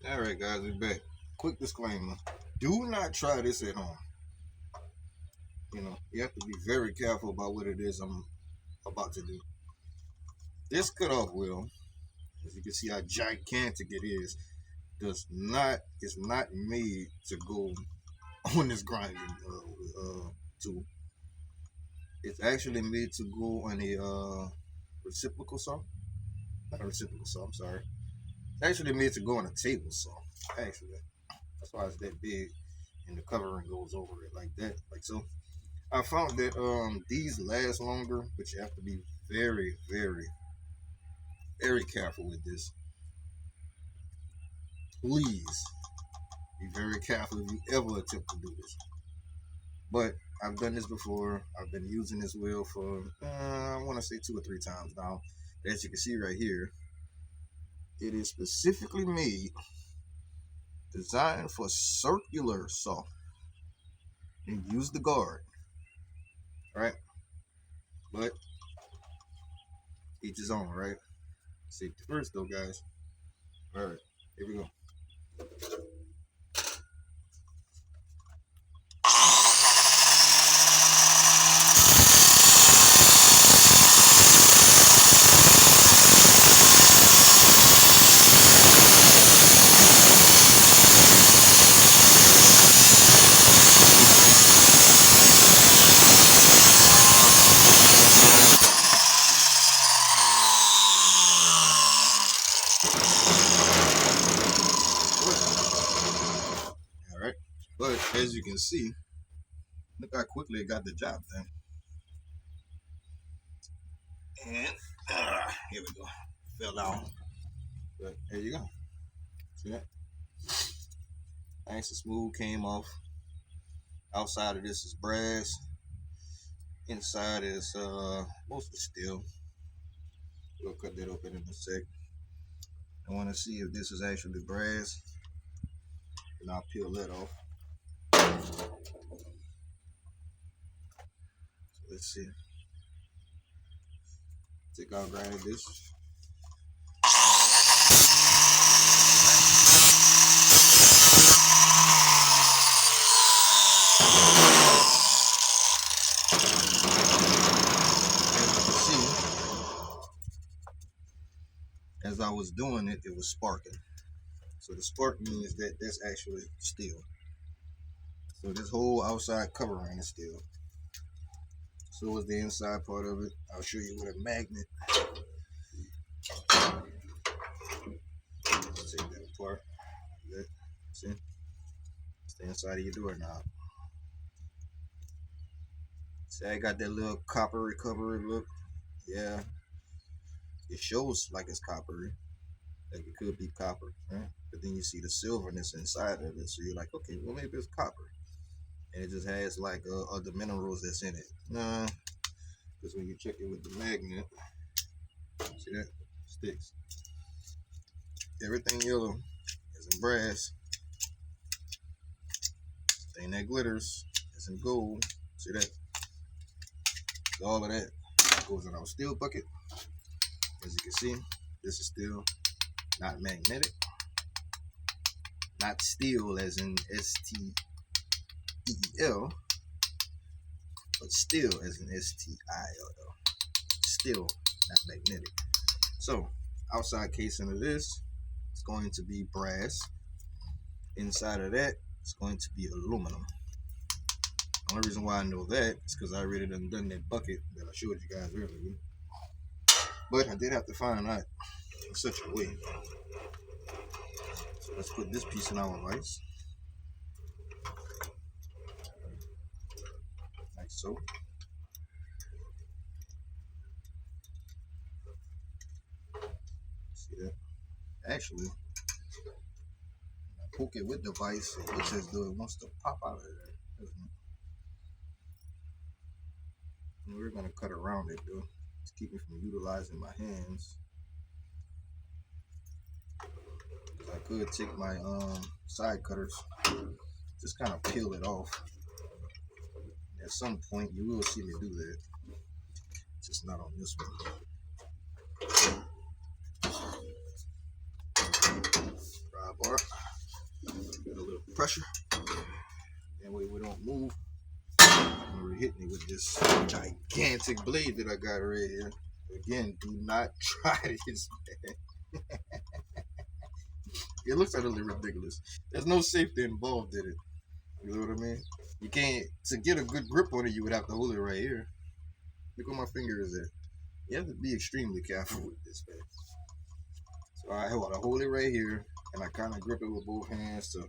All right, guys, we're back. Quick disclaimer: do not try this at home. You have to be very careful about what it is I'm about to do. This cutoff wheel, as you can see how gigantic it is not made to go on this grinding tool. It's actually made to go on a reciprocal saw. Not a reciprocal saw. I'm sorry. It's actually made to go on a table saw. Actually, that's why it's that big, and the covering goes over it like that, like so. I found that these last longer, but you have to be very, very, very careful with this. Please be very careful if you ever attempt to do this. But I've done this before. I've been using this wheel for I want to say 2 or 3 times now. As you can see right here, it is specifically made, designed for circular saw, and use the guard. Right? But each his own, right? Safety first, though, guys. All right, here we go. All right, but as you can see, look how quickly it got the job done. And here we go. Fell down. But there you go. See that? Nice and smooth, came off. Outside of this is brass. Inside is mostly steel. We'll cut that open in a sec. I want to see if this is actually brass. And I'll peel that off. So let's see. Take out granted this. As I was doing it, it was sparking. So the spark means that that's actually steel. So this whole outside covering is steel. So is the inside part of it. I'll show you with a magnet. Let's take that apart. Like that. See? It's the inside of your doorknob. See, I got that little coppery look. Yeah. It shows like it's coppery. Like it could be copper, right? But then you see the silverness inside of it. So you're like, okay, well maybe it's copper. And it just has like other minerals that's in it. Nah. Because when you check it with the magnet, see that? Sticks. Everything yellow is in brass. Thing that glitters is in gold. See that? All of that goes in our steel bucket. As you can see, this is still not magnetic. Not steel as in S-T-E-E-L, but steel as in S-T-I-L-L. Still not magnetic. So, outside casing of this is going to be brass. Inside of that is going to be aluminum. The only reason why I know that is because I already done that bucket that I showed you guys earlier. But I did have to find out in such a way. So let's put this piece in our vise. Like so. See that? Actually, when I poke it with the vise, it looks as though it wants to pop out of there, doesn't it? And we're going to cut around it though, to keep me from utilizing my hands. I could take my side cutters, just kind of peel it off. At some point, you will see me do that. Just not on this one. Pry bar. pressure, and we don't move. We're hitting it with this gigantic blade that I got right here. Again, do not try this, man. It looks utterly ridiculous. There's no safety involved in it. You know what I mean? You can't, to get a good grip on it, you would have to hold it right here. Look where my finger is at. You have to be extremely careful with this, man. So I hold it right here, and I kind of grip it with both hands to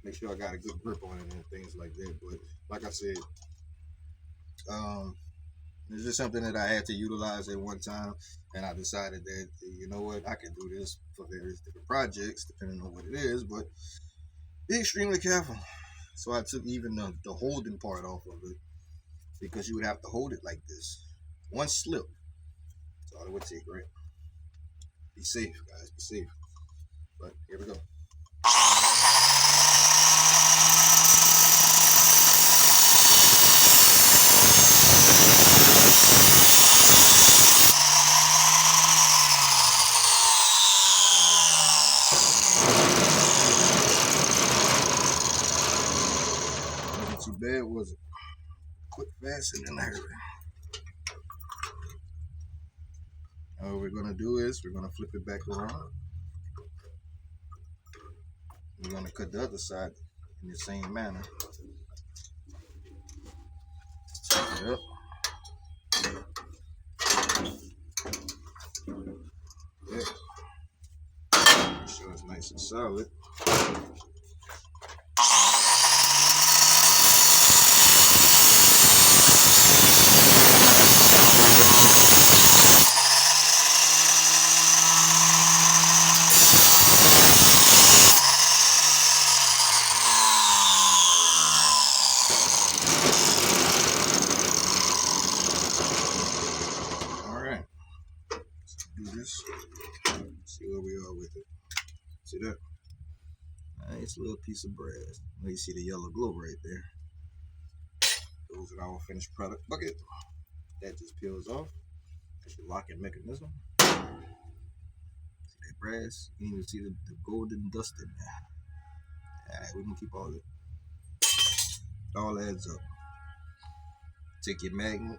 make sure I got a good grip on it and things like that. But like I said, it's just something that I had to utilize at one time, and I decided that, you know what, I can do this for various different projects, depending on what it is, but be extremely careful. So I took even the holding part off of it, because you would have to hold it like this. One slip, that's all it would take, right? Be safe, guys, be safe. But here we go. Wasn't too bad, was it? Quick, fast, and in a hurry. Now what we're gonna do is we're gonna flip it back around. We're gonna cut the other side in the same manner. Turn it up. Yeah. Make sure it's nice and solid. Alright. Let's do this. See where we are with it. See that? Nice little piece of brass. You see the yellow glow right there. Those are our finished product bucket. That just peels off. That's your locking mechanism. See that brass? You can even see the golden dust in there. Alright, we're gonna keep all it. It all adds up. Take your magnet,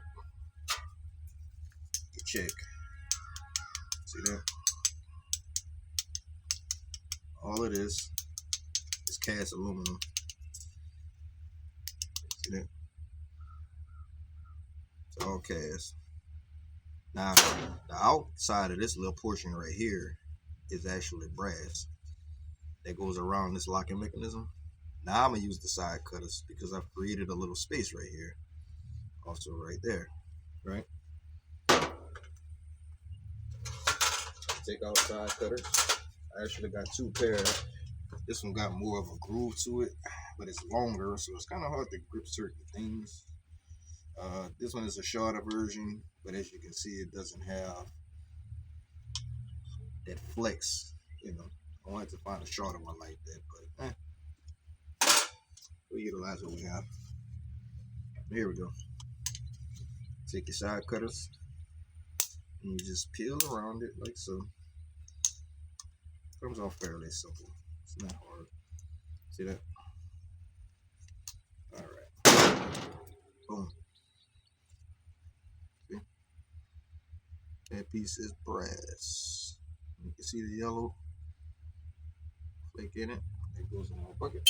you check. See that? All it is cast aluminum. See that? It's all cast. Now, the outside of this little portion right here is actually brass that goes around this locking mechanism. Now I'm gonna use the side cutters because I've created a little space right here, also right there, right? Take out side cutters. I actually got two pairs. This one got more of a groove to it, but it's longer, so it's kind of hard to grip certain things. This one is a shorter version, but as you can see, it doesn't have that flex. You know, I wanted to find a shorter one like that, but we utilize what we have. Here we go. Take your side cutters and you just peel around it like so. Comes off fairly simple. It's not hard. See that? All right. Boom. See? That piece is brass. You can see the yellow flake in it. It goes in our bucket.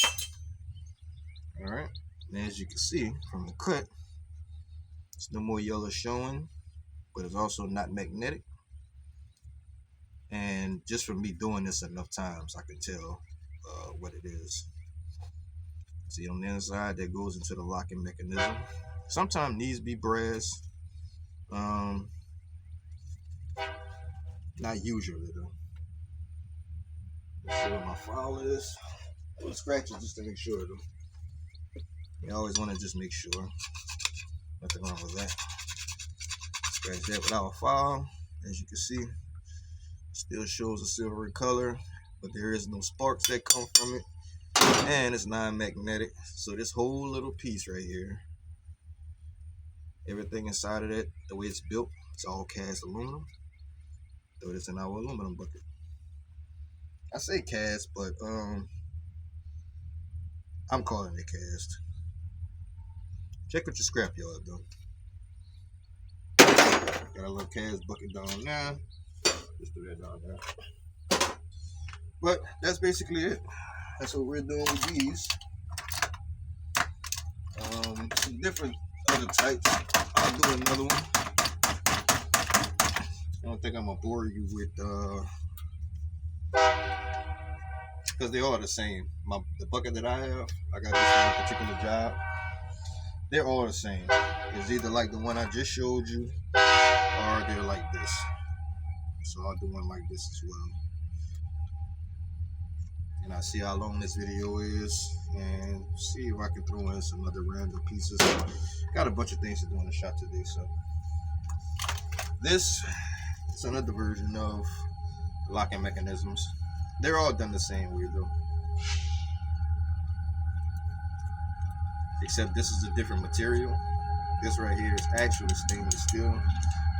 All right. And as you can see from the cut, there's no more yellow showing, but it's also not magnetic. And just from me doing this enough times, I can tell what it is. See on the inside, that goes into the locking mechanism. Sometimes these be brass. Not usually though. Let's see what my file is. I'll scratch it just to make sure though. You always want to just make sure. Nothing wrong with that. Scratch that with our file. As you can see, still shows a silvery color, but there is no sparks that come from it, and it's non-magnetic. So this whole little piece right here, everything inside of it, the way it's built, it's all cast aluminum. Throw this in our aluminum bucket. I say cast, but I'm calling it cast. Check with your scrapyard though. Got a little cast bucket down there. Just do that down there. But that's basically it. That's what we're doing with these. Some different other types. I'll do another one. I don't think I'm gonna bore you with because they all the same. The bucket that I have, I got this one particular job. They're all the same. It's either like the one I just showed you, or they're like this. So I'll do one like this as well. And I'll see how long this video is, and see if I can throw in some other random pieces. Got a bunch of things to do in the shop today, so this is another version of locking mechanisms. They're all done the same way though, except this is a different material. This right here is actually stainless steel,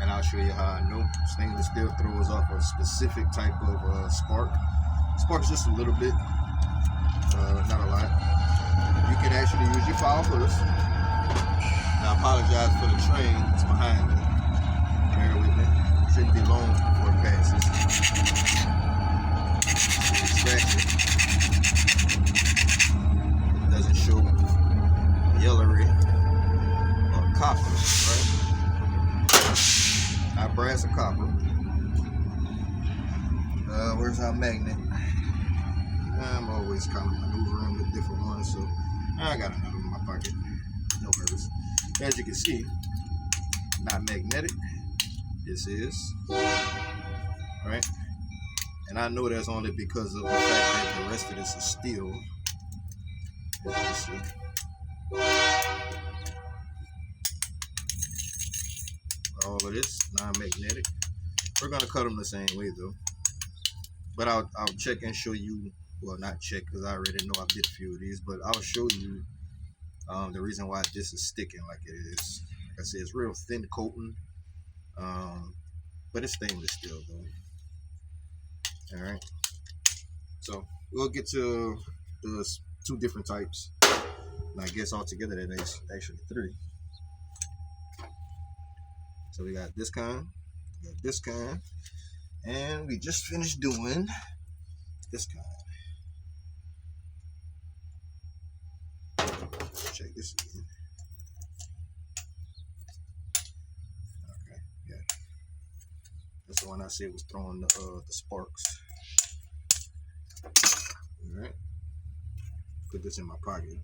and I'll show you how I know. Stainless steel throws off a specific type of spark. Sparks just a little bit, not a lot. You can actually use your file first. Now I apologize for the train, it's behind me. Bear with me. It shouldn't be long before it passes. Extract it. It doesn't show yellowy or copper, right? Not brass or copper. Where's our magnet? I'm always kind of maneuvering with different ones, so I got another one in my pocket. No purpose. As you can see, not magnetic. This is, right? And I know that's only because of the fact that the rest of this is steel. As you can see. All of this non-magnetic. We're gonna cut them the same way though. But I'll check and show you. Well, not check because I already know I did a few of these, but I'll show you the reason why this is sticking like it is. Like I said, it's real thin coating, but it's stainless steel though. All right. So we'll get to the two different types. And I guess altogether that is actually three. So we got this kind, we got this kind, and we just finished doing this kind. Check this again. Okay, yeah. That's the one I said was throwing the sparks. All right. Put this in my pocket.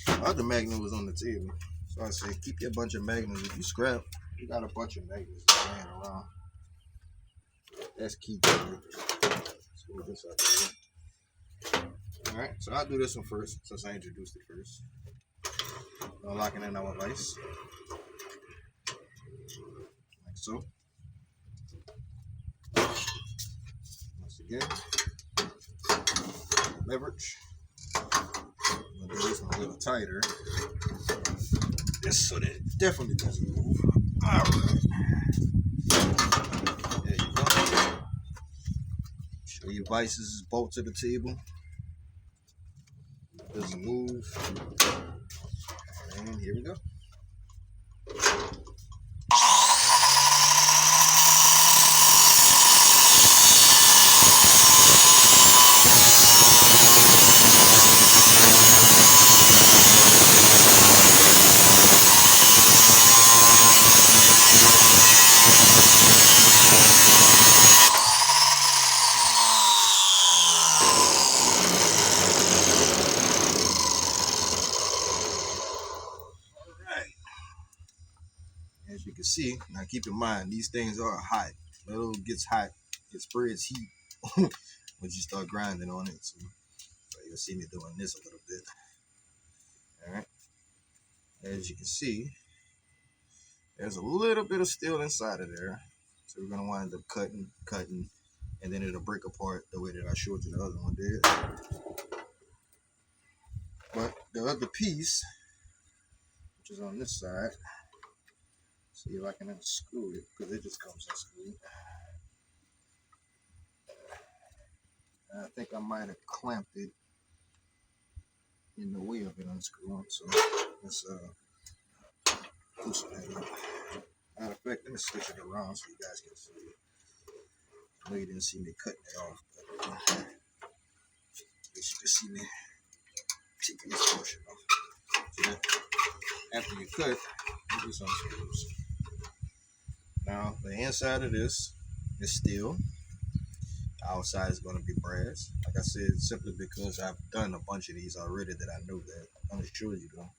My other magnet was on the table. So I said, keep your bunch of magnets. If you scrap, you got a bunch of magnets laying around. That's key to it. Let's move this up here. Alright, so I'll do this one first since I introduced it first. Unlocking it now with ice. Like so. Once again, leverage. I'm gonna do this one a little tighter. Just so that it definitely doesn't move. Alright. There you go. Show your vices bolt to the table. Doesn't move. And here we go. As you can see, now keep in mind, these things are hot. When it gets hot, it spreads heat when you start grinding on it. So you'll see me doing this a little bit. All right. As you can see, there's a little bit of steel inside of there. So we're going to wind up cutting, and then it'll break apart the way that I showed you the other one did. But the other piece, which is on this side, see if I can unscrew it, because it just comes unscrewed. I think I might have clamped it in the way of it unscrewing. So let's loosen that up. Matter of fact, let me switch it around so you guys can see it. I know you didn't see me cutting it off, but at least you can see me taking this portion off. So that after you cut, you do some screws. Now the inside of this is steel. The outside is going to be brass. Like I said, simply because I've done a bunch of these already that I know that. I'm going to show you though.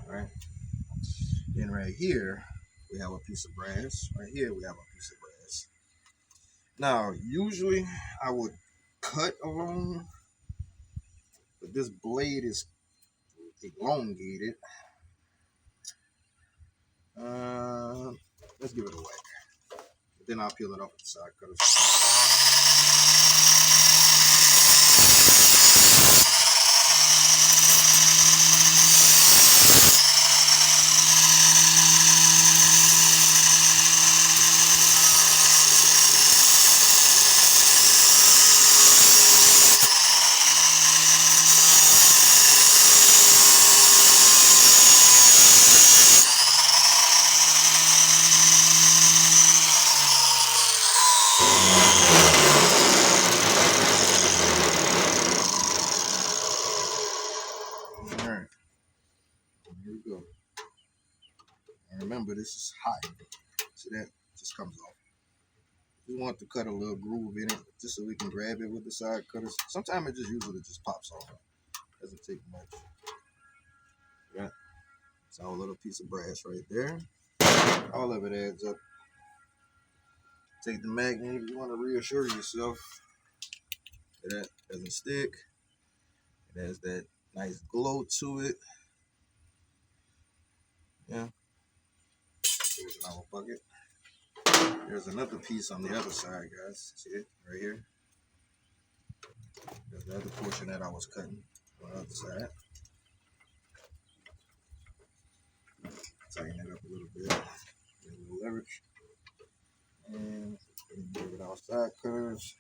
Alright. Then right here, we have a piece of brass. Right here, we have a piece of brass. Now, usually I would cut along, but this blade is elongated. Let's give it a whack. Then I'll peel it off with the side cutters. Alright, here we go. And remember, this is hot, so that just comes off. We want to cut a little groove in it just so we can grab it with the side cutters. Sometimes it just usually just pops off. Doesn't take much. Yeah, it's our little piece of brass right there. All of it adds up. Take the magnet if you want to reassure yourself that doesn't stick. It has that nice glow to it. Yeah. Here's our bucket. There's another piece on the other side, guys. See it right here? There's the other portion that I was cutting on the other side. Tighten it up a little bit. Get a little leverage. And give it our side cutters.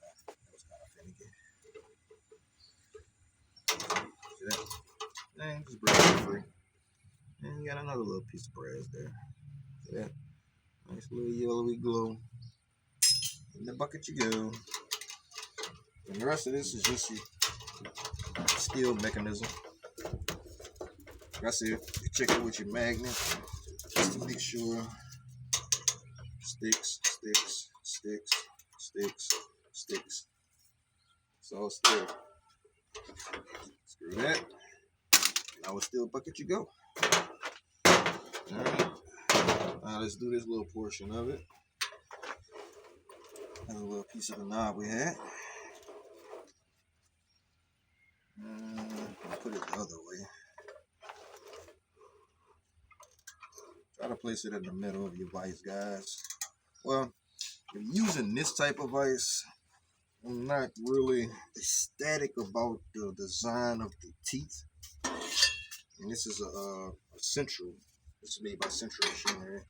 That was kind of finicky. See that? And just break it free. And you got another little piece of brass there. See that? Nice little yellowy glow. In the bucket you go. And the rest of this is just your steel mechanism. That's it. You check it with your magnet just to make sure. Sticks, sticks, sticks, sticks, sticks. It's all steel. Screw that. Now with steel bucket you go. Alright. Now let's do this little portion of it. Another little piece of the knob we had. I'll put it the other way. Try to place it in the middle of your vise, guys. Well, if you're using this type of vise, I'm not really ecstatic about the design of the teeth. And this is a Central. This is made by Central Machinery.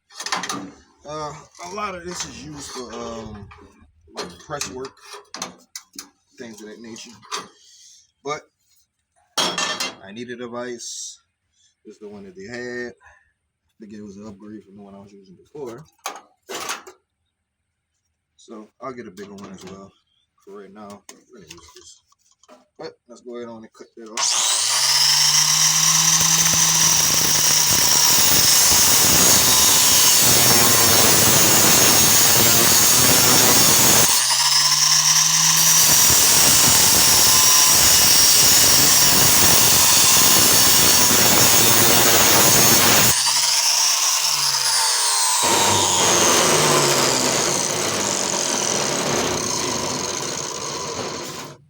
A lot of this is used for like press work, things of that nature. But I needed a vise. This is the one that they had. I think it was an upgrade from the one I was using before. So I'll get a bigger one as well. For right now, I'm gonna use this. But let's go ahead on and cut that off.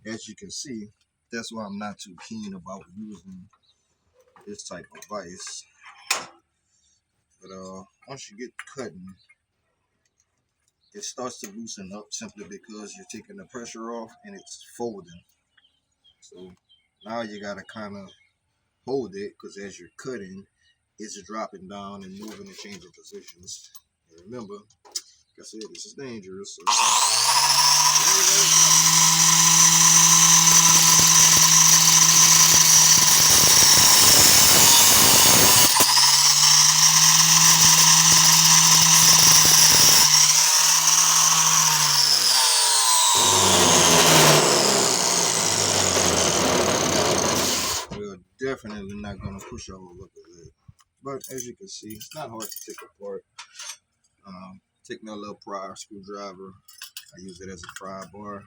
As you can see, that's why I'm not too keen about using this type of vise. But once you get cutting, it starts to loosen up simply because you're taking the pressure off and it's folding. So now you gotta kind of hold it, because as you're cutting, it's dropping down and moving and changing positions. And remember, like I said, this is dangerous. So definitely not going to push all over it. But as you can see, it's not hard to take apart. Take my little pry screwdriver. I use it as a pry bar.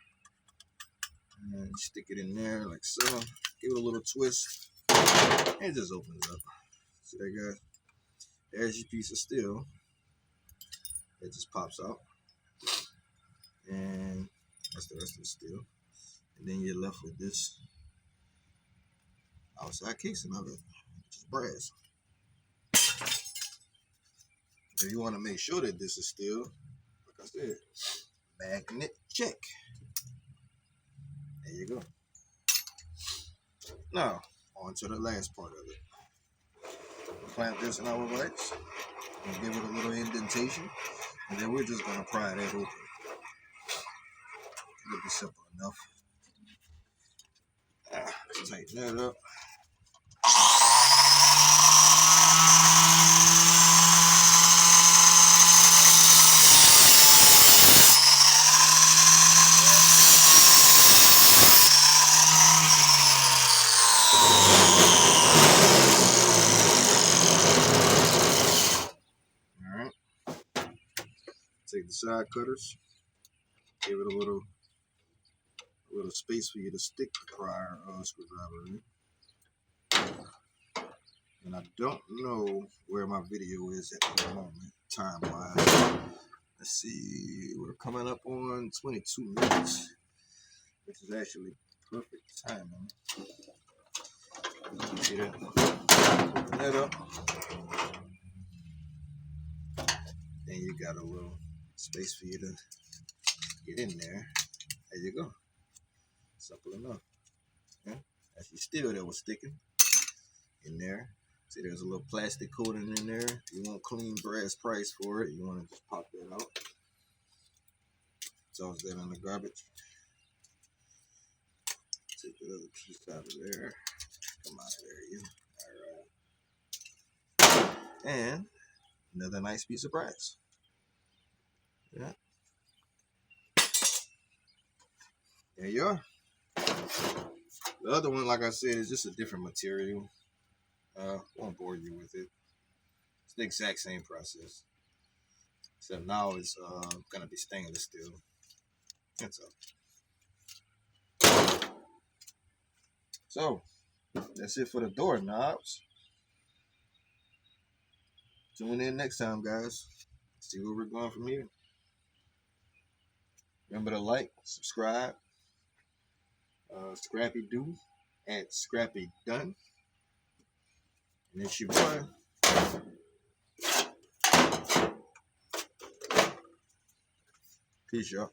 And stick it in there like so. Give it a little twist. And it just opens up. See that, guys? There's your piece of steel. It just pops out. And that's the rest of the steel. And then you're left with this outside casing of it, which is brass. If you want to make sure that this is steel, like I said, magnet check. There you go. Now, on to the last part of it. Clamp this in our vise and give it a little indentation, and then we're just going to pry that open. It'll be simple enough. Let's tighten that up. Alright. Take the side cutters. Give it a little space for you to stick the prior screwdriver in. And I don't know where my video is at the moment, time-wise. Let's see, we're coming up on 22 minutes, which is actually perfect timing. See that? Open that up. Then you got a little space for you to get in there. There you go. Simple enough. Yeah? That's your steel that was sticking in there. See, there's a little plastic coating in there. If you want clean brass price for it, you want to just pop that out. Toss that in the garbage. Take the other piece out of there. Come out of there, you. Alright. And another nice piece of brass. Yeah. There you are. The other one, like I said, is just a different material. Won't bore you with it. It's the exact same process. Except now it's gonna be stainless steel. That's all. So that's it for the door knobs. Tune in next time, guys. See where we're going from here. Remember to like, subscribe, Scrappy Do at Scrappy Done. And it's your boy. Peace, y'all.